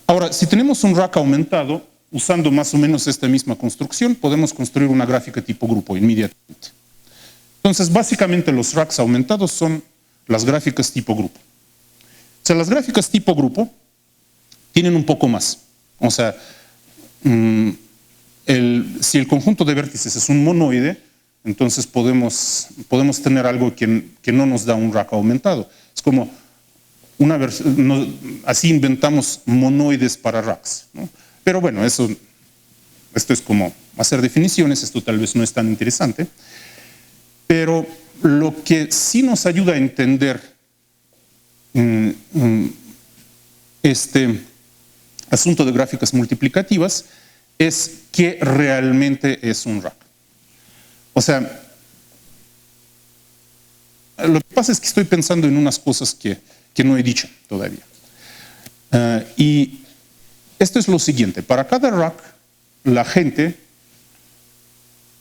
Ahora, si tenemos un rack aumentado, usando más o menos esta misma construcción, podemos construir una gráfica tipo grupo inmediatamente. Entonces, básicamente los racks aumentados son las gráficas tipo grupo. O sea, las gráficas tipo grupo tienen un poco más. O sea, si el conjunto de vértices es un monoide, entonces podemos tener algo que no nos da un rack aumentado. Es como así inventamos monoides para racks, ¿no? Pero bueno, esto es como hacer definiciones, esto tal vez no es tan interesante. Pero lo que sí nos ayuda a entender este asunto de gráficas multiplicativas es qué realmente es un rack. O sea, lo que pasa es que estoy pensando en unas cosas que no he dicho todavía. Y esto es lo siguiente: para cada rack, la gente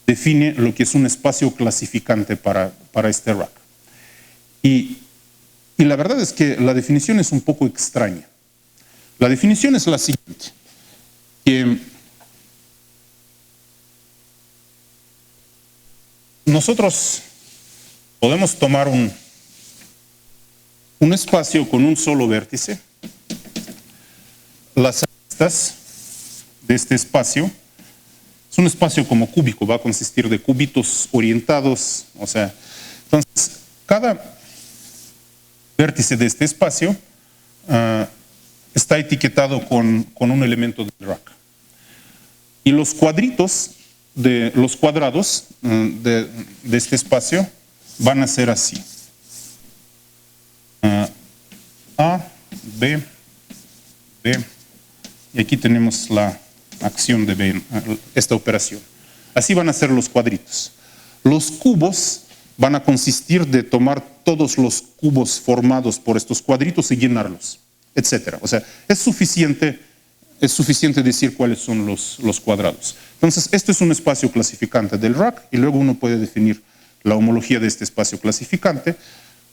define lo que es un espacio clasificante para este rack. Y la verdad es que la definición es un poco extraña. La definición es la siguiente: que nosotros podemos tomar un espacio con un solo vértice. Las aristas de este espacio es un espacio como cúbico, va a consistir de cubitos orientados. O sea, entonces cada vértice de este espacio está etiquetado con un elemento del rack. Y los cuadrados de este espacio van a ser así: A, B, B, y aquí tenemos la acción de B, esta operación. Así van a ser los cuadritos. Los cubos van a consistir de tomar todos los cubos formados por estos cuadritos y llenarlos, etc. O sea, es suficiente decir cuáles son los cuadrados. Entonces, esto es un espacio clasificante del rack y luego uno puede definir la homología de este espacio clasificante.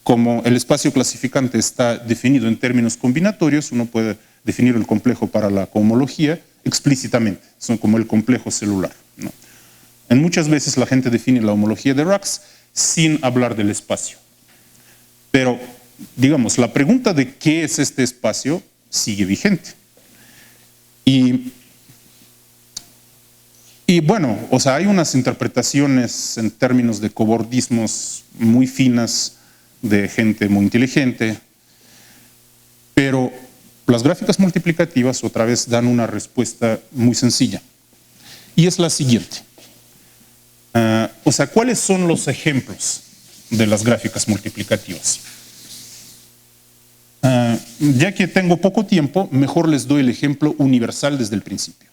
Como el espacio clasificante está definido en términos combinatorios, uno puede definir el complejo para la cohomología explícitamente, son como el complejo celular, ¿no? En muchas veces la gente define la homología de racks sin hablar del espacio. Pero, digamos, la pregunta de qué es este espacio sigue vigente. Y bueno, o sea, hay unas interpretaciones en términos de cobordismos muy finas de gente muy inteligente, pero Las gráficas multiplicativas otra vez dan una respuesta muy sencilla y es la siguiente. O sea, ¿cuáles son los ejemplos de las gráficas multiplicativas? Ya que tengo poco tiempo, mejor les doy el ejemplo universal desde el principio.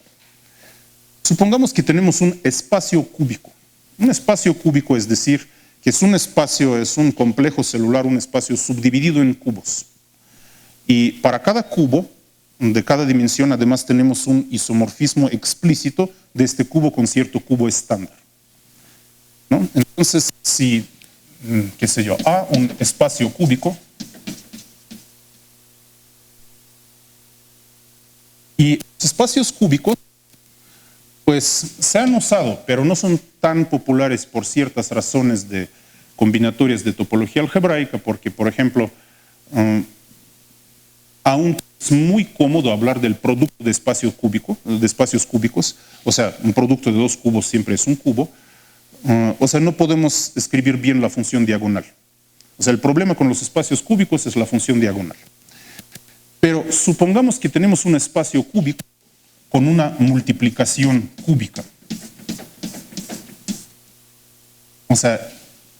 Supongamos que tenemos un espacio cúbico. Un espacio cúbico es decir, que es un espacio, es un complejo celular, un espacio subdividido en cubos. Y para cada cubo, de cada dimensión, además tenemos un isomorfismo explícito de este cubo con cierto cubo estándar, ¿no? Entonces, si, qué sé yo, A, un espacio cúbico, y los espacios cúbicos, pues se han usado, pero no son tan populares por ciertas razones de combinatorias de topología algebraica, porque, por ejemplo, aún es muy cómodo hablar del producto de espacios cúbicos, o sea, un producto de dos cubos siempre es un cubo, o sea, no podemos escribir bien la función diagonal. O sea, el problema con los espacios cúbicos es la función diagonal. Pero supongamos que tenemos un espacio cúbico con una multiplicación cúbica. O sea,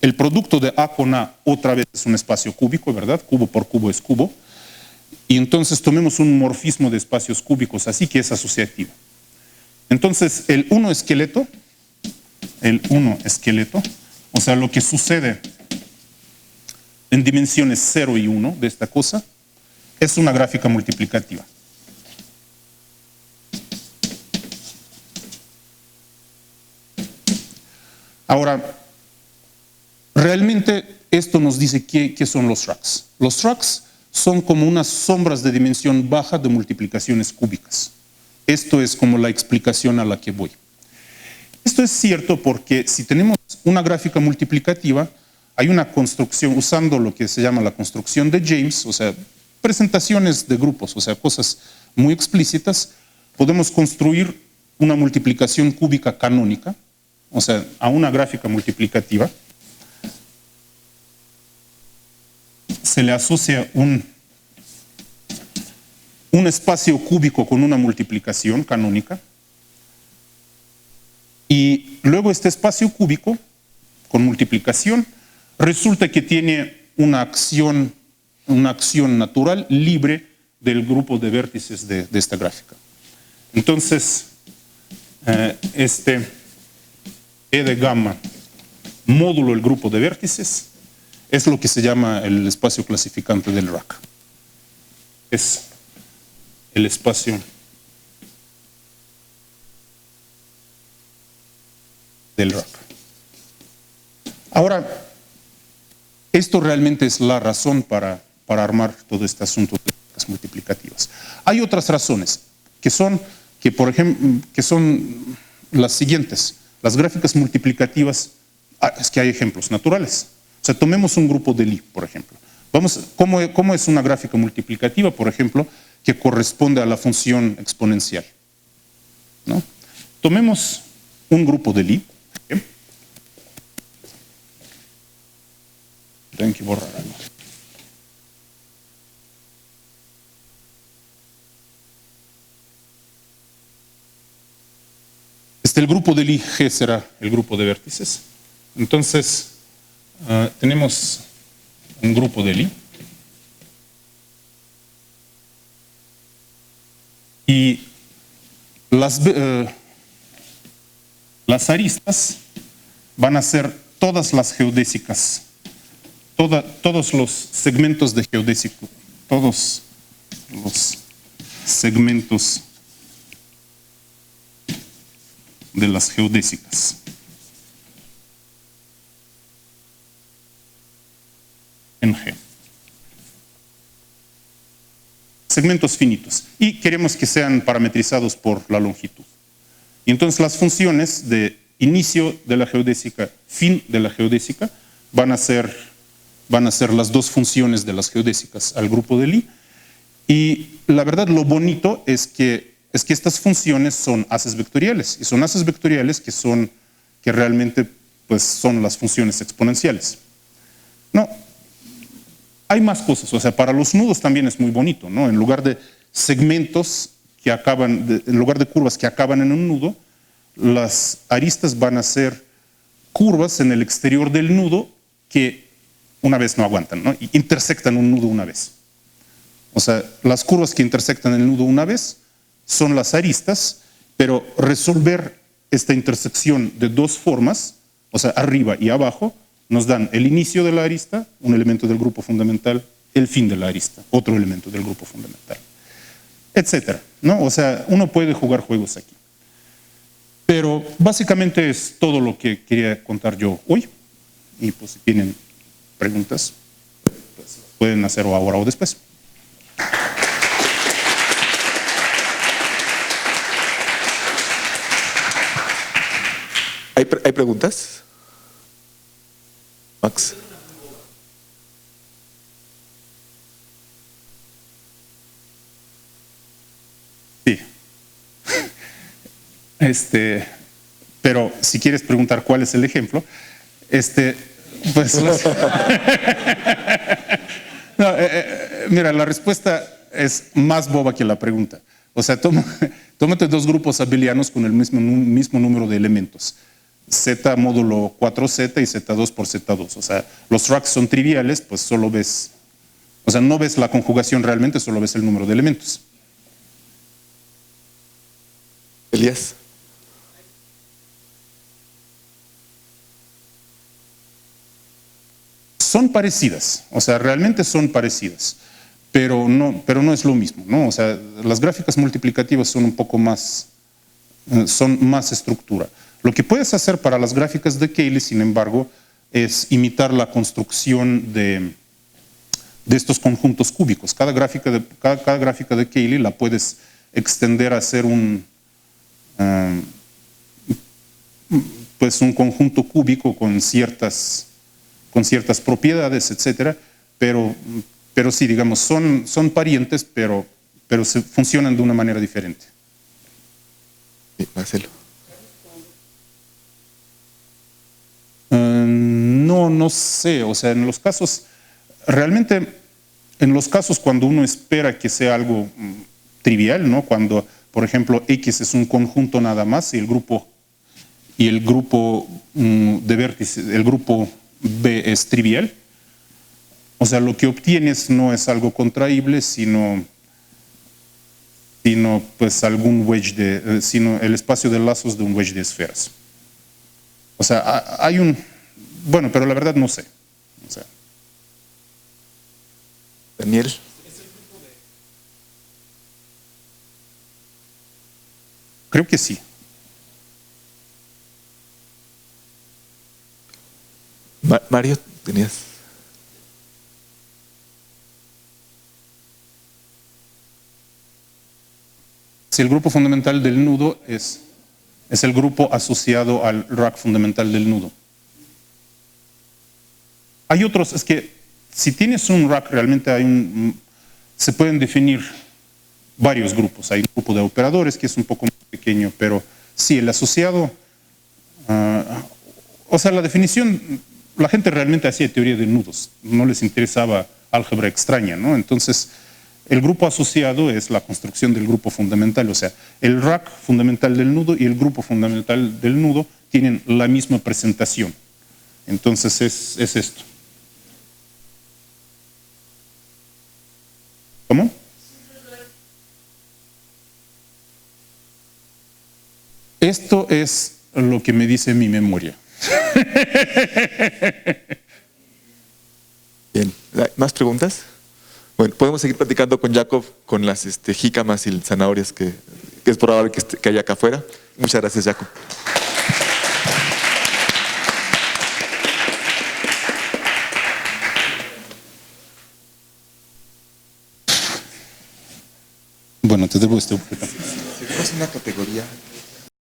el producto de A con A otra vez es un espacio cúbico, ¿verdad? Cubo por cubo es cubo. Y entonces tomemos un morfismo de espacios cúbicos, así que es asociativo. Entonces, el 1 esqueleto, o sea, lo que sucede en dimensiones 0 y 1 de esta cosa, es una gráfica multiplicativa. Ahora, realmente esto nos dice qué son los tracks. Los tracks son como unas sombras de dimensión baja de multiplicaciones cúbicas. Esto es como la explicación a la que voy. Esto es cierto porque si tenemos una gráfica multiplicativa, hay una construcción, usando lo que se llama la construcción de James, o sea, presentaciones de grupos, o sea, cosas muy explícitas, podemos construir una multiplicación cúbica canónica, o sea, a una gráfica multiplicativa, se le asocia un espacio cúbico con una multiplicación canónica, y luego este espacio cúbico con multiplicación resulta que tiene una acción natural libre del grupo de vértices de esta gráfica. Entonces, este E de gamma módulo el grupo de vértices es lo que se llama el espacio clasificante del rack. Es el espacio del rack. Ahora, esto realmente es la razón para armar todo este asunto de las multiplicativas. Hay otras razones que son las siguientes. Las gráficas multiplicativas, es que hay ejemplos naturales. O sea, tomemos un grupo de Lie, por ejemplo. ¿Cómo es una gráfica multiplicativa, por ejemplo, que corresponde a la función exponencial? ¿No? Tomemos un grupo de Lie. Tengo que borrar algo. El grupo de Lie G será el grupo de vértices. Entonces, tenemos un grupo de Lie. Y las aristas van a ser todas las geodésicas, todos los segmentos de geodésico, todos los segmentos de las geodésicas. En G. Segmentos finitos. Y queremos que sean parametrizados por la longitud. Y entonces las funciones de inicio de la geodésica, fin de la geodésica, van a ser las dos funciones de las geodésicas al grupo de Lie. Y la verdad, lo bonito es que estas funciones son haces vectoriales, y son haces vectoriales que realmente pues, son las funciones exponenciales. No, hay más cosas, o sea, para los nudos también es muy bonito, ¿no? En lugar de segmentos que acaban, en lugar de curvas que acaban en un nudo, las aristas van a ser curvas en el exterior del nudo que una vez no aguantan, ¿no? Y intersectan un nudo una vez. O sea, las curvas que intersectan el nudo una vez son las aristas, pero resolver esta intersección de dos formas, o sea, arriba y abajo, nos dan el inicio de la arista, un elemento del grupo fundamental, el fin de la arista, otro elemento del grupo fundamental, etcétera, ¿no? O sea, uno puede jugar juegos aquí. Pero básicamente es todo lo que quería contar yo hoy. Y pues si tienen preguntas, pues pueden hacerlo ahora o después. ¿Hay preguntas? Max. Sí. Pero si quieres preguntar cuál es el ejemplo, pues no, mira, la respuesta es más boba que la pregunta. O sea, tómate dos grupos abelianos con el mismo número de elementos. Z módulo 4Z y Z2 por Z2. O sea, los racks son triviales, pues solo ves, o sea, no ves la conjugación realmente, solo ves el número de elementos. Elías. Son parecidas, o sea, realmente son parecidas, pero no es lo mismo, ¿no? O sea, las gráficas multiplicativas son un poco más, son más estructura. Lo que puedes hacer para las gráficas de Cayley, sin embargo, es imitar la construcción de estos conjuntos cúbicos. Cada gráfica de Cayley la puedes extender a ser pues un conjunto cúbico con ciertas propiedades, etcétera, pero sí, digamos, son parientes, pero funcionan de una manera diferente. Sí, Marcelo. No sé, o sea, realmente en los casos cuando uno espera que sea algo trivial, ¿no? Cuando, por ejemplo, X es un conjunto nada más y el grupo de vértices, el grupo B es trivial, o sea, lo que obtienes no es algo contraíble, sino pues algún wedge sino el espacio de lazos de un wedge de esferas. O sea, hay bueno, pero la verdad no sé. O sea, Daniel. creo que sí. Mario, tenías. Si el grupo fundamental del nudo es el grupo asociado al rack fundamental del nudo. Hay otros, es que si tienes un rack realmente se pueden definir varios grupos. Hay un grupo de operadores que es un poco más pequeño, pero sí, el asociado, o sea, la definición, la gente realmente hacía teoría de nudos, no les interesaba álgebra extraña, ¿no? Entonces, el grupo asociado es la construcción del grupo fundamental, o sea, el rack fundamental del nudo y el grupo fundamental del nudo tienen la misma presentación. Entonces, es esto. ¿Cómo? Esto es lo que me dice mi memoria. Bien, ¿más preguntas? Bueno, podemos seguir platicando con Jacob con las jícamas y zanahorias que es probable que haya acá afuera. Muchas gracias, Jacob. Bueno, te debo este objeto. Si fuese una categoría